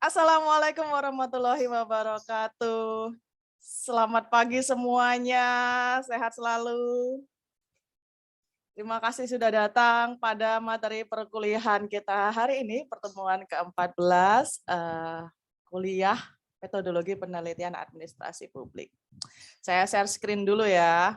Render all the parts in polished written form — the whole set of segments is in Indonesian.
Assalamualaikum warahmatullahi wabarakatuh. Selamat pagi semuanya, sehat selalu. Terima kasih sudah datang pada materi perkuliahan kita hari ini, pertemuan ke-14, kuliah metodologi penelitian administrasi publik. Saya share screen dulu ya.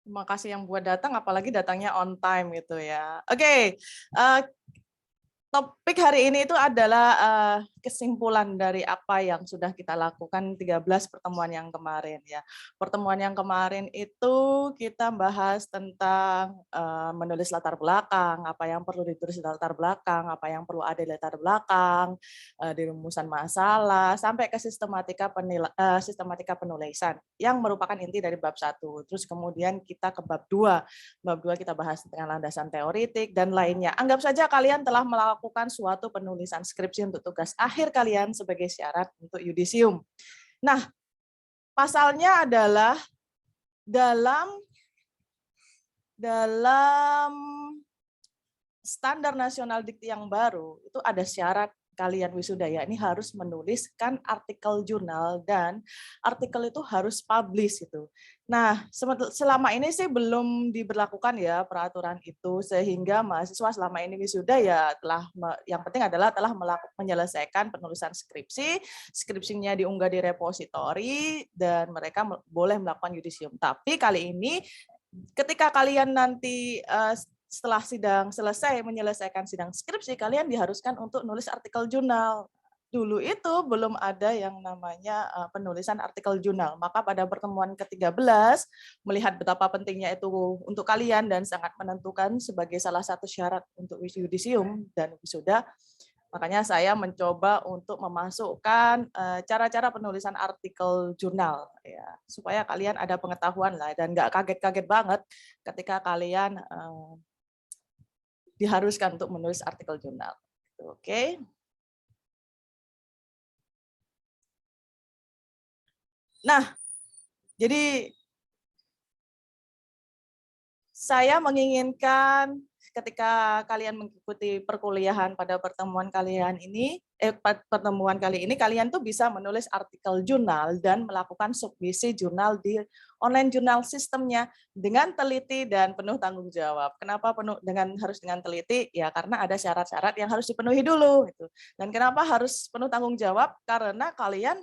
Terima kasih yang buat datang, apalagi datangnya on time gitu ya. Oke, topik hari ini itu adalah kesimpulan dari apa yang sudah kita lakukan 13 pertemuan yang kemarin ya. Pertemuan yang kemarin itu kita bahas tentang menulis latar belakang, apa yang perlu ditulis di latar belakang, apa yang perlu ada di latar belakang, di rumusan masalah, sampai ke sistematika penulisan yang merupakan inti dari bab 1. Terus kemudian kita ke bab 2. Bab 2 kita bahas dengan landasan teoritik dan lainnya. Anggap saja kalian telah melakukan suatu penulisan skripsi untuk tugas akhir kalian sebagai syarat untuk yudisium. Nah, pasalnya adalah dalam standar nasional dikti yang baru itu ada syarat kalian wisuda ya, ini harus menuliskan artikel jurnal dan artikel itu harus publish itu. Nah, selama ini sih belum diberlakukan ya peraturan itu, sehingga mahasiswa selama ini wisuda ya yang penting adalah telah menyelesaikan penulisan skripsinya diunggah di repositori dan mereka boleh melakukan yudisium. Tapi kali ini ketika kalian nanti setelah sidang selesai menyelesaikan sidang skripsi, kalian diharuskan untuk nulis artikel jurnal. Dulu itu belum ada yang namanya penulisan artikel jurnal. Maka pada pertemuan ke-13, melihat betapa pentingnya itu untuk kalian dan sangat menentukan sebagai salah satu syarat untuk yudisium dan wisuda, makanya saya mencoba untuk memasukkan cara-cara penulisan artikel jurnal ya, supaya kalian ada pengetahuan lah dan nggak kaget-kaget banget ketika kalian diharuskan untuk menulis artikel jurnal. Oke. Nah, jadi saya menginginkan ketika kalian mengikuti perkuliahan pada pertemuan kali ini kalian tuh bisa menulis artikel jurnal dan melakukan submisi jurnal di online jurnal sistemnya dengan teliti dan penuh tanggung jawab. Kenapa harus dengan teliti? Ya karena ada syarat-syarat yang harus dipenuhi dulu gitu. Dan kenapa harus penuh tanggung jawab? Karena kalian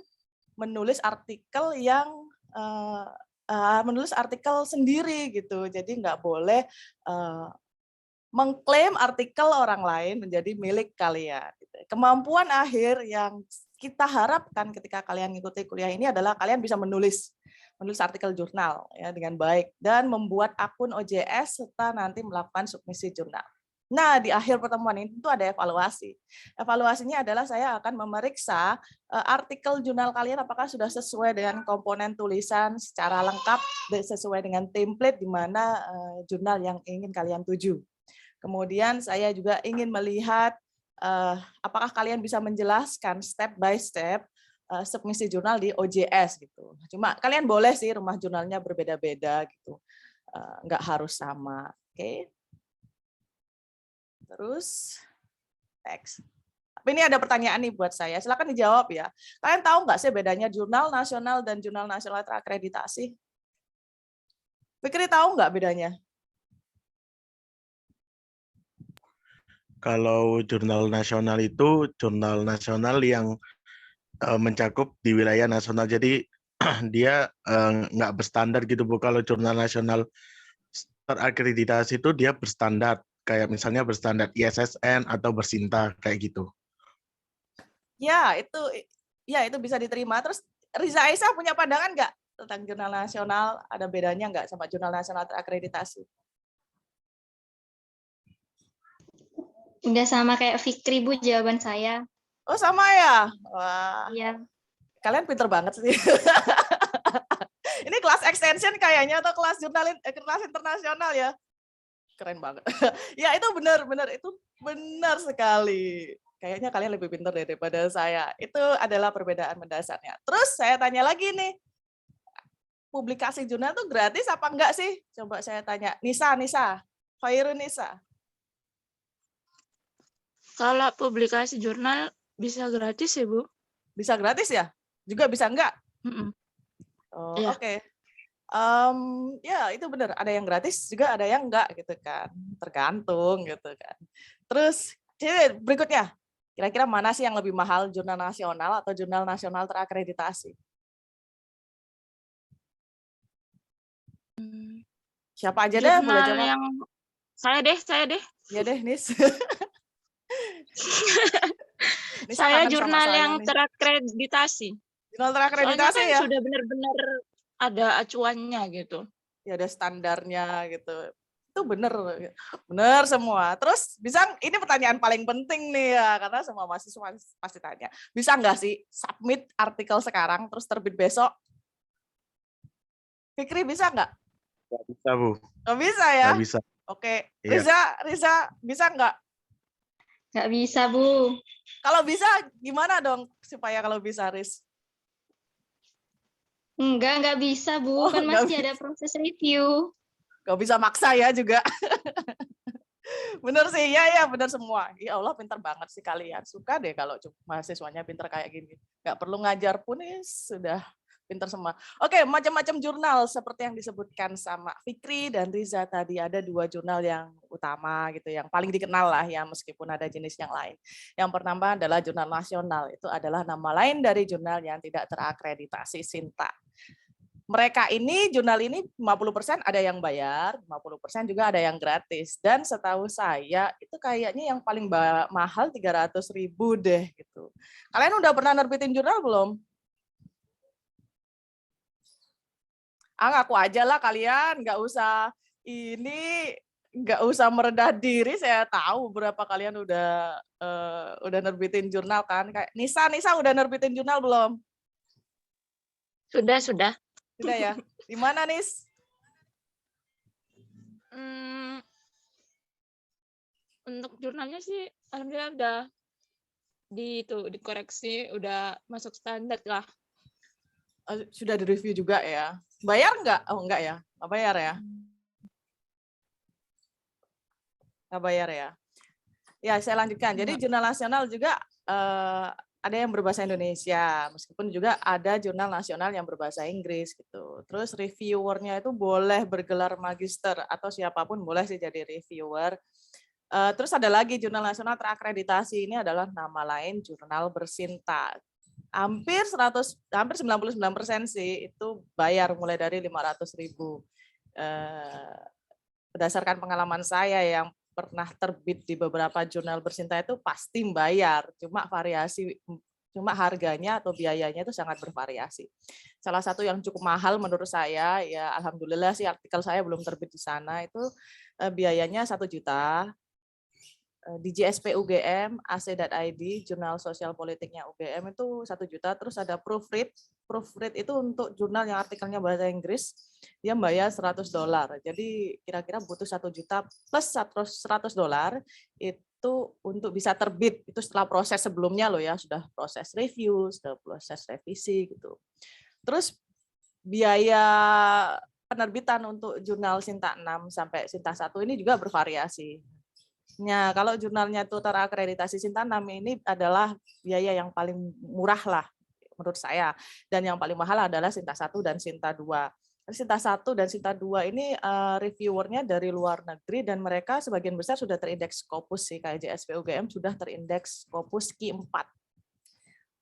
menulis artikel yang menulis artikel sendiri gitu, jadi nggak boleh mengklaim artikel orang lain menjadi milik kalian. Kemampuan akhir yang kita harapkan ketika kalian mengikuti kuliah ini adalah kalian bisa menulis artikel jurnal ya dengan baik dan membuat akun OJS serta nanti melakukan submisi jurnal. Nah, di akhir pertemuan ini itu ada evaluasi. Evaluasinya adalah saya akan memeriksa artikel jurnal kalian apakah sudah sesuai dengan komponen tulisan secara lengkap, sesuai dengan template di mana jurnal yang ingin kalian tuju. Kemudian saya juga ingin melihat apakah kalian bisa menjelaskan step by step submisi jurnal di OJS gitu. Cuma kalian boleh sih rumah jurnalnya berbeda-beda gitu, nggak harus sama. Oke. Terus teks. Tapi ini ada pertanyaan nih buat saya. Silakan dijawab ya. Kalian tahu nggak sih bedanya jurnal nasional dan jurnal nasional terakreditasi? Fikri tahu nggak bedanya? Kalau jurnal nasional itu jurnal nasional yang mencakup di wilayah nasional. Jadi dia nggak berstandar gitu Bu. Kalau jurnal nasional terakreditasi itu dia berstandar. Kayak misalnya berstandar ISSN atau Bersinta kayak gitu. Ya, itu bisa diterima. Terus Riza Aisyah punya pandangan nggak tentang jurnal nasional? Ada bedanya nggak sama jurnal nasional terakreditasi? Udah sama kayak Fikri, Bu, jawaban saya. Oh, sama ya? Wah. Iya. Kalian pinter banget sih. Ini kelas extension kayaknya atau kelas kelas internasional ya? Keren banget. Ya, itu benar sekali. Kayaknya kalian lebih pintar daripada saya. Itu adalah perbedaan mendasarnya. Terus saya tanya lagi nih, publikasi jurnal itu gratis apa enggak sih? Coba saya tanya. Nisa. Khairunisa. Kalau publikasi jurnal bisa gratis ya, Bu? Bisa gratis ya? Juga bisa enggak? Mm-mm. Oh, Iya. oke. Ya itu benar. Ada yang gratis juga ada yang enggak gitu kan. Tergantung gitu kan. Terus berikutnya, kira-kira mana sih yang lebih mahal, jurnal nasional atau jurnal nasional terakreditasi? Siapa aja deh boleh Jurnal jawab. yang saya deh. Ya deh, Nis. Nisa Saya kangen sama jurnal saya yang nih. terakreditasi. Jurnal Soalnya terakreditasi kan ya. sudah benar-benar ada acuannya gitu. Ya ada standarnya gitu. Itu bener semua. Terus ini pertanyaan paling penting nih ya, karena semua mahasiswa pasti tanya. Bisa nggak sih submit artikel sekarang terus terbit besok? Fikri bisa nggak? Nggak bisa, Bu. Nggak bisa ya? Nggak bisa. Oke. Iya. Riza bisa nggak? Nggak bisa, Bu. Kalau bisa gimana dong supaya kalau bisa, Riz? Nggak bisa, Bu. Oh, Kan nggak masih ada proses review. Nggak bisa maksa ya juga. Bener sih, ya bener semua. Ya Allah, pinter banget sih kalian. Suka deh kalau mahasiswanya pinter kayak gini. Nggak perlu ngajar pun sudah pinter semua. Oke, macam-macam jurnal seperti yang disebutkan sama Fikri dan Riza tadi. Ada 2 jurnal yang utama gitu, yang paling dikenal lah ya, meskipun ada jenis yang lain. Yang pertama adalah jurnal nasional. Itu adalah nama lain dari jurnal yang tidak terakreditasi Sinta. Mereka ini, jurnal ini 50% ada yang bayar, 50% juga ada yang gratis. Dan setahu saya itu kayaknya yang paling mahal 300.000 deh gitu. Kalian udah pernah nerbitin jurnal belum? Ngaku aja lah kalian, nggak usah merendah diri. Saya tahu berapa kalian udah nerbitin jurnal kan. Kayak Nisa udah nerbitin jurnal belum? Sudah. Sudah ya. Di mana, Nis? Untuk jurnalnya sih alhamdulillah udah dikoreksi, udah masuk standar lah. Sudah direview juga ya. Bayar nggak? Oh enggak ya. Nggak bayar ya. Nggak bayar ya. Ya, saya lanjutkan. Jadi jurnal nasional juga ada yang berbahasa Indonesia, meskipun juga ada jurnal nasional yang berbahasa Inggris gitu. Terus reviewernya itu boleh bergelar magister atau siapapun boleh sih jadi reviewer. Terus ada lagi jurnal nasional terakreditasi, ini adalah nama lain jurnal bersinta. Hampir 99% sih itu bayar mulai dari 500.000. Berdasarkan pengalaman saya yang pernah terbit di beberapa jurnal bersinta itu pasti bayar, cuma harganya atau biayanya itu sangat bervariasi. Salah satu yang cukup mahal menurut saya, ya alhamdulillah sih artikel saya belum terbit di sana, itu biayanya 1 juta. Di JSP UGM, AC.id, jurnal sosial politiknya UGM itu 1 juta, terus ada proofread. Proofread itu untuk jurnal yang artikelnya bahasa Inggris, dia bayar $100. Jadi kira-kira butuh 1 juta plus $100 itu untuk bisa terbit. Itu setelah proses sebelumnya loh ya, sudah proses review, sudah proses revisi gitu. Terus biaya penerbitan untuk jurnal Sinta 6 sampai Sinta 1 ini juga bervariasi. Ya, kalau jurnalnya itu terakreditasi Sinta 6 ini adalah biaya yang paling murah lah menurut saya. Dan yang paling mahal adalah Sinta 1 dan Sinta 2. Sinta 1 dan Sinta 2 ini reviewernya dari luar negeri dan mereka sebagian besar sudah terindeks Scopus sih, kayak JSP UGM sudah terindeks Scopus Q 4.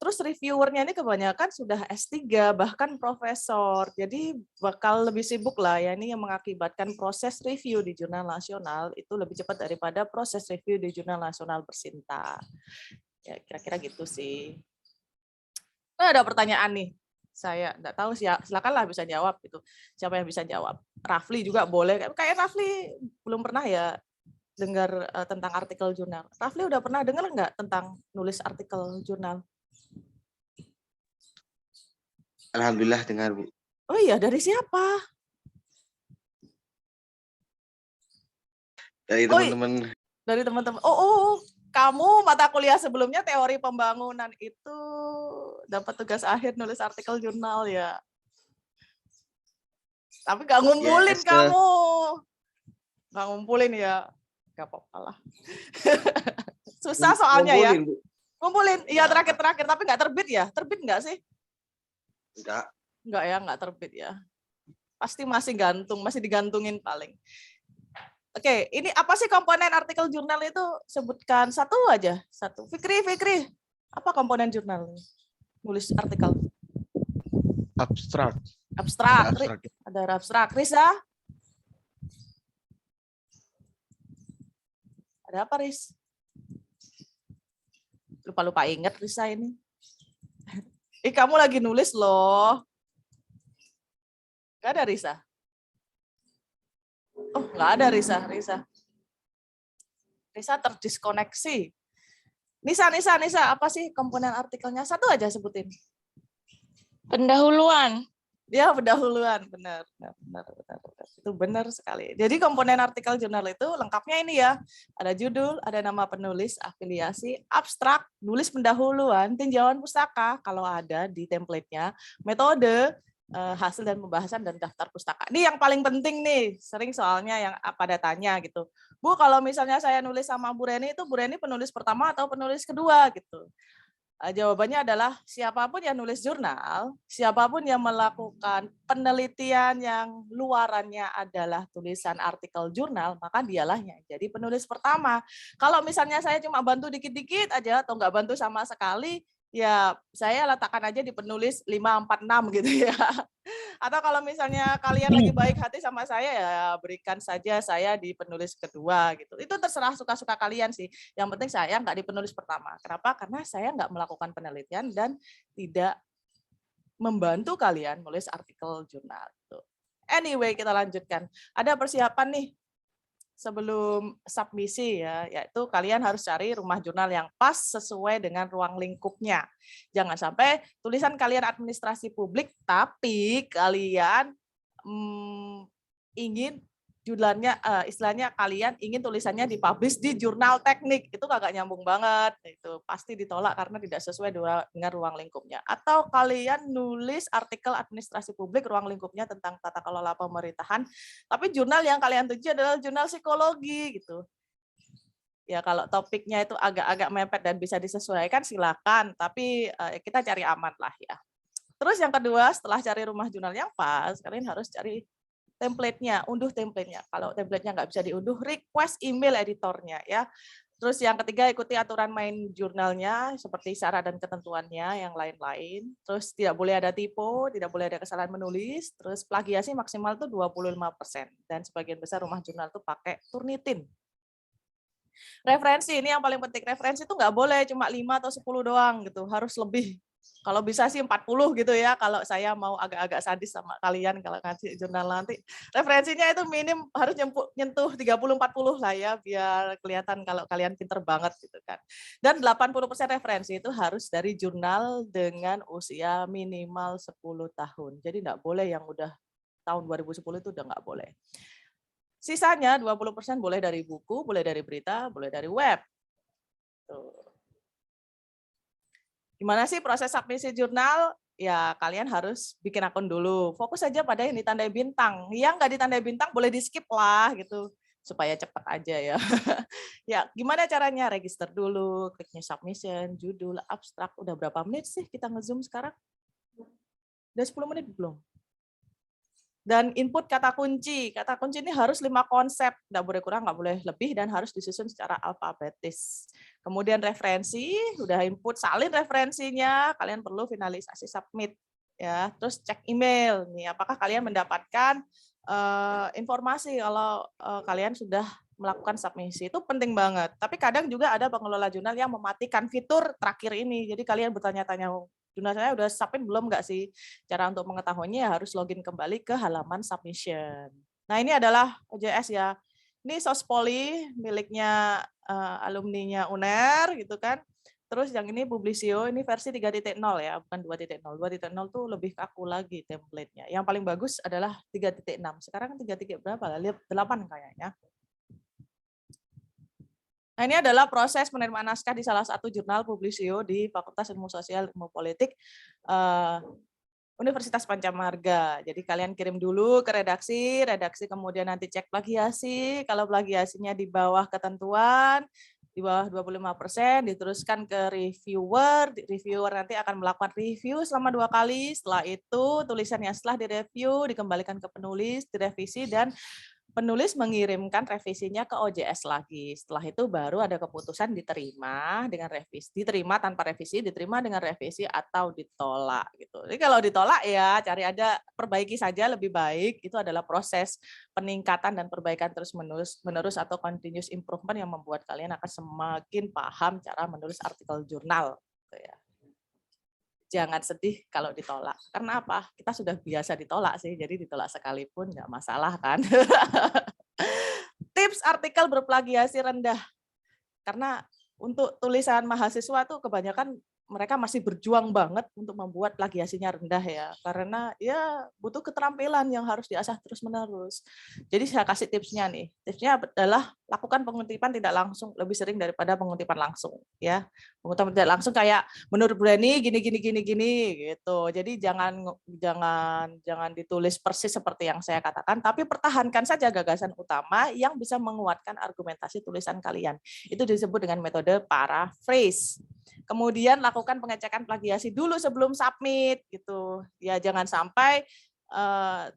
Terus reviewernya ini kebanyakan sudah S3, bahkan profesor. Jadi bakal lebih sibuk lah ya, ini yang mengakibatkan proses review di jurnal nasional itu lebih cepat daripada proses review di jurnal nasional bersinta. Ya, kira-kira gitu sih. Ada pertanyaan nih. Saya enggak tahu sih, silakanlah bisa jawab itu. Siapa yang bisa jawab? Rafli juga boleh. Kayak Rafli belum pernah ya dengar tentang artikel jurnal. Rafli udah pernah dengar enggak tentang nulis artikel jurnal? Alhamdulillah dengar, Bu. Oh iya, dari siapa? Dari teman-teman. Dari teman-teman. Oh, kamu mata kuliah sebelumnya teori pembangunan itu dapat tugas akhir nulis artikel jurnal ya. Tapi nggak ngumpulin Yes, kamu. Nggak ngumpulin ya, nggak apa-apa lah. Susah soalnya ya. Ngumpulin, Bu. Ngumpulin, iya terakhir-terakhir, tapi nggak terbit ya? Terbit nggak sih? Enggak. Nggak ya, nggak terbit ya. Pasti masih gantung, masih digantungin paling. Oke, ini apa sih komponen artikel jurnal itu? Sebutkan satu aja, satu. Fikri, apa komponen jurnal? Nulis artikel. Abstrak. Abstrak. Abstrak. Ada abstrak. Risa? Ada apa, Riz? Lupa-lupa ingat Risa ini. Kamu lagi nulis loh. Gak ada Risa? Oh, nggak ada Risa. Risa terdiskoneksi. Nisa, apa sih komponen artikelnya? Satu aja sebutin. Pendahuluan. Ya, pendahuluan, benar. Itu benar sekali. Jadi komponen artikel jurnal itu lengkapnya ini ya. Ada judul, ada nama penulis, afiliasi, abstrak, nulis pendahuluan, tinjauan pustaka kalau ada di template-nya, metode, hasil dan pembahasan, dan daftar pustaka. Ini yang paling penting nih, sering soalnya yang pada tanya gitu. Bu, kalau misalnya saya nulis sama Bu Reni, itu Bu Reni penulis pertama atau penulis kedua gitu. Jawabannya adalah siapapun yang nulis jurnal, siapapun yang melakukan penelitian yang luarannya adalah tulisan artikel jurnal, maka dialah yang jadi penulis pertama. Kalau misalnya saya cuma bantu dikit-dikit aja atau nggak bantu sama sekali, ya saya letakkan aja di penulis 546 gitu ya. Atau kalau misalnya kalian lagi baik hati sama saya, ya berikan saja saya di penulis kedua gitu. Itu terserah suka-suka kalian sih. Yang penting saya nggak di penulis pertama. Kenapa? Karena saya nggak melakukan penelitian dan tidak membantu kalian nulis artikel jurnal. Anyway, kita lanjutkan. Ada persiapan nih sebelum submisi ya, yaitu kalian harus cari rumah jurnal yang pas sesuai dengan ruang lingkupnya. Jangan sampai tulisan kalian administrasi publik, tapi kalian ingin judulnya, istilahnya kalian ingin tulisannya dipublish di jurnal teknik, itu kagak nyambung banget, itu pasti ditolak karena tidak sesuai dengan ruang lingkupnya. Atau kalian nulis artikel administrasi publik, ruang lingkupnya tentang tata kelola pemerintahan, tapi jurnal yang kalian tuju adalah jurnal psikologi gitu. Ya kalau topiknya itu agak-agak mepet dan bisa disesuaikan silakan, tapi kita cari aman lah ya. Terus yang kedua, setelah cari rumah jurnal yang pas, kalian harus cari template-nya, unduh template-nya. Kalau template-nya nggak bisa diunduh, request email editornya ya. Terus yang ketiga, ikuti aturan main jurnalnya seperti syarat dan ketentuannya yang lain-lain. Terus tidak boleh ada typo, tidak boleh ada kesalahan menulis. Terus plagiasi maksimal itu 25%. Dan sebagian besar rumah jurnal itu pakai Turnitin. Referensi, ini yang paling penting. Referensi itu nggak boleh cuma 5 atau 10 doang gitu, harus lebih. Kalau bisa sih 40 gitu ya, kalau saya mau agak-agak sadis sama kalian kalau ngasih jurnal nanti. Referensinya itu minim harus nyentuh 30-40 lah ya, biar kelihatan kalau kalian pinter banget gitu kan. Dan 80% referensi itu harus dari jurnal dengan usia minimal 10 tahun. Jadi nggak boleh yang udah tahun 2010 itu udah nggak boleh. Sisanya 20% boleh dari buku, boleh dari berita, boleh dari web. Tuh. Gimana sih proses submisi jurnal? Ya kalian harus bikin akun dulu. Fokus aja pada yang ditandai bintang. Yang nggak ditandai bintang boleh di skip lah gitu supaya cepat aja ya. Ya gimana caranya? Register dulu, klik new submission, judul, abstrak. Udah berapa menit sih kita nge-zoom sekarang? Udah 10 menit belum? Dan input kata kunci. Kata kunci ini harus 5 konsep, nggak boleh kurang, nggak boleh lebih, dan harus disusun secara alfabetis. Kemudian referensi, udah input, salin referensinya, kalian perlu finalisasi submit. Ya, terus cek email, nih apakah kalian mendapatkan informasi kalau kalian sudah melakukan submisi. Itu penting banget. Tapi kadang juga ada pengelola jurnal yang mematikan fitur terakhir ini. Jadi kalian bertanya-tanya, jurnal saya udah submit belum nggak sih? Cara untuk mengetahuinya ya harus login kembali ke halaman submission. Nah ini adalah OJS ya. Ini Sospoly miliknya alumninya UNER gitu kan. Terus yang ini Publisio, ini versi 3.0 ya, bukan 2.0. 2.0 tuh lebih kaku lagi template-nya. Yang paling bagus adalah 3.6. Sekarang 3. berapa lah? 8 kayaknya. Nah, ini adalah proses penerimaan naskah di salah satu jurnal Publisio di Fakultas Ilmu Sosial Ilmu Politik Universitas Pancammarga. Jadi kalian kirim dulu ke redaksi, redaksi kemudian nanti cek plagiasi. Kalau plagiasinya di bawah ketentuan, di bawah 25%, diteruskan ke reviewer. Reviewer nanti akan melakukan review selama 2 kali. Setelah itu tulisannya setelah direview, dikembalikan ke penulis, direvisi, dan penulis mengirimkan revisinya ke OJS lagi. Setelah itu baru ada keputusan diterima dengan revisi, diterima tanpa revisi, diterima dengan revisi, atau ditolak gitu. Jadi kalau ditolak ya cari ada perbaiki saja lebih baik. Itu adalah proses peningkatan dan perbaikan terus menerus atau continuous improvement yang membuat kalian akan semakin paham cara menulis artikel jurnal. Gitu ya. Jangan sedih kalau ditolak. Karena apa? Kita sudah biasa ditolak sih, jadi ditolak sekalipun nggak masalah kan. Tips artikel berplagiasi rendah. Karena untuk tulisan mahasiswa tuh kebanyakan mereka masih berjuang banget untuk membuat plagiasinya rendah ya. Karena ya butuh keterampilan yang harus diasah terus-menerus. Jadi saya kasih tipsnya nih. Tipsnya adalah lakukan pengutipan tidak langsung lebih sering daripada pengutipan langsung ya. Pengutipan tidak langsung kayak menurut Brani gini gitu. Jadi jangan ditulis persis seperti yang saya katakan, tapi pertahankan saja gagasan utama yang bisa menguatkan argumentasi tulisan kalian. Itu disebut dengan metode paraphrase. Kemudian lakukan pengecekan plagiasi dulu sebelum submit gitu. Ya jangan sampai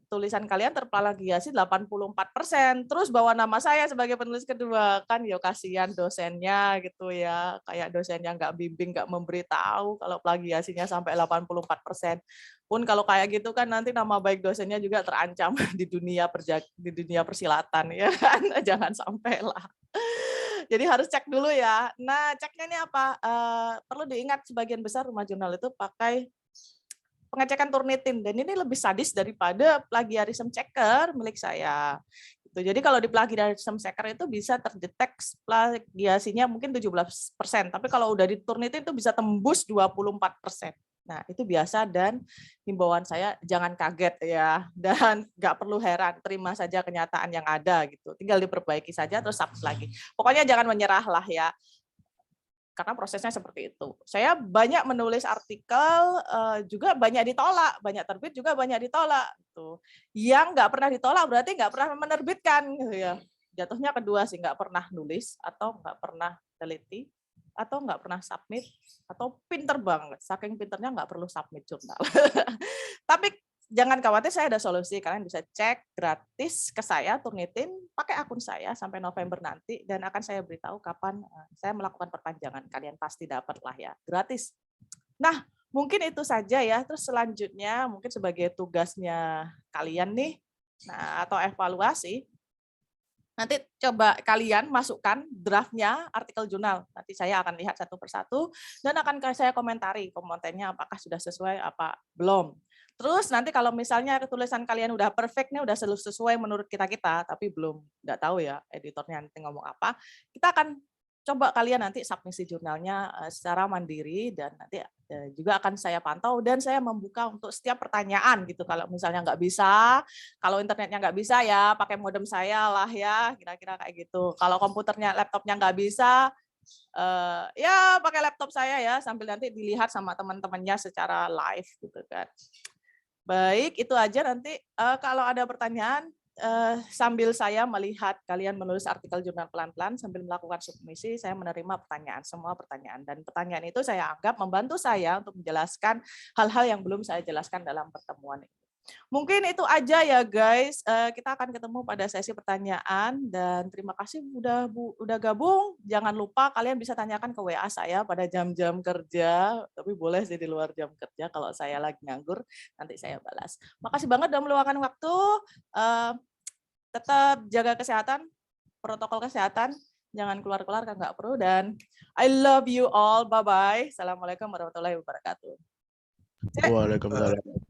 tulisan kalian terplagiasi 84%, terus bawa nama saya sebagai penulis kedua, kan ya kasihan dosennya gitu ya, kayak dosennya nggak bimbing, nggak memberitahu kalau plagiasinya sampai 84%. Pun kalau kayak gitu kan nanti nama baik dosennya juga terancam di dunia persilatan ya kan, jangan sampai lah. Jadi harus cek dulu ya. Nah, ceknya ini apa? Perlu diingat sebagian besar rumah jurnal itu pakai pengecekan Turnitin, dan ini lebih sadis daripada plagiarism checker milik saya. Jadi kalau di plagiarism checker itu bisa terdeteksi plagiasinya mungkin 17%, tapi kalau udah di Turnitin itu bisa tembus 24%. Nah, itu biasa, dan himbauan saya jangan kaget ya, dan nggak perlu heran, terima saja kenyataan yang ada gitu. Tinggal diperbaiki saja terus submit lagi. Pokoknya jangan menyerah lah ya. Karena prosesnya seperti itu. Saya banyak menulis artikel, juga banyak ditolak, banyak terbit juga banyak ditolak. Gitu. Yang nggak pernah ditolak berarti nggak pernah menerbitkan. Gitu ya. Jatuhnya kedua sih, nggak pernah nulis, atau nggak pernah teliti, atau nggak pernah submit, atau pinter banget. Saking pinternya nggak perlu submit jurnal. Tapi jangan khawatir, saya ada solusi. Kalian bisa cek gratis ke saya, Turnitin, pakai akun saya sampai November nanti, dan akan saya beritahu kapan saya melakukan perpanjangan. Kalian pasti dapat lah ya, gratis. Nah, mungkin itu saja ya. Terus selanjutnya mungkin sebagai tugasnya kalian nih, nah atau evaluasi, nanti coba kalian masukkan draftnya artikel jurnal. Nanti saya akan lihat satu persatu dan akan saya komentari kontennya apakah sudah sesuai apa belum. Terus nanti kalau misalnya tulisan kalian udah perfect nih, udah sesuai menurut kita, tapi belum, nggak tahu ya editornya nanti ngomong apa, kita akan coba kalian nanti submisi jurnalnya secara mandiri, dan nanti juga akan saya pantau dan saya membuka untuk setiap pertanyaan gitu. Kalau misalnya nggak bisa, kalau internetnya nggak bisa ya pakai modem saya lah ya, kira-kira kayak gitu. Kalau komputernya, laptopnya nggak bisa, ya pakai laptop saya ya, sambil nanti dilihat sama teman-temannya secara live gitu kan. Baik, itu aja. Nanti kalau ada pertanyaan, sambil saya melihat kalian menulis artikel jurnal pelan-pelan sambil melakukan submisi, saya menerima pertanyaan, semua pertanyaan. Dan pertanyaan itu saya anggap membantu saya untuk menjelaskan hal-hal yang belum saya jelaskan dalam pertemuan ini. Mungkin itu aja ya guys. Kita akan ketemu pada sesi pertanyaan, dan terima kasih udah gabung. Jangan lupa kalian bisa tanyakan ke WA saya pada jam-jam kerja, tapi boleh sih di luar jam kerja kalau saya lagi nganggur, nanti saya balas. Makasih banget udah meluangkan waktu. Tetap jaga kesehatan, protokol kesehatan, jangan keluar-keluar kan nggak perlu, dan I love you all. Bye-bye. Assalamualaikum warahmatullahi wabarakatuh. Waalaikumsalam.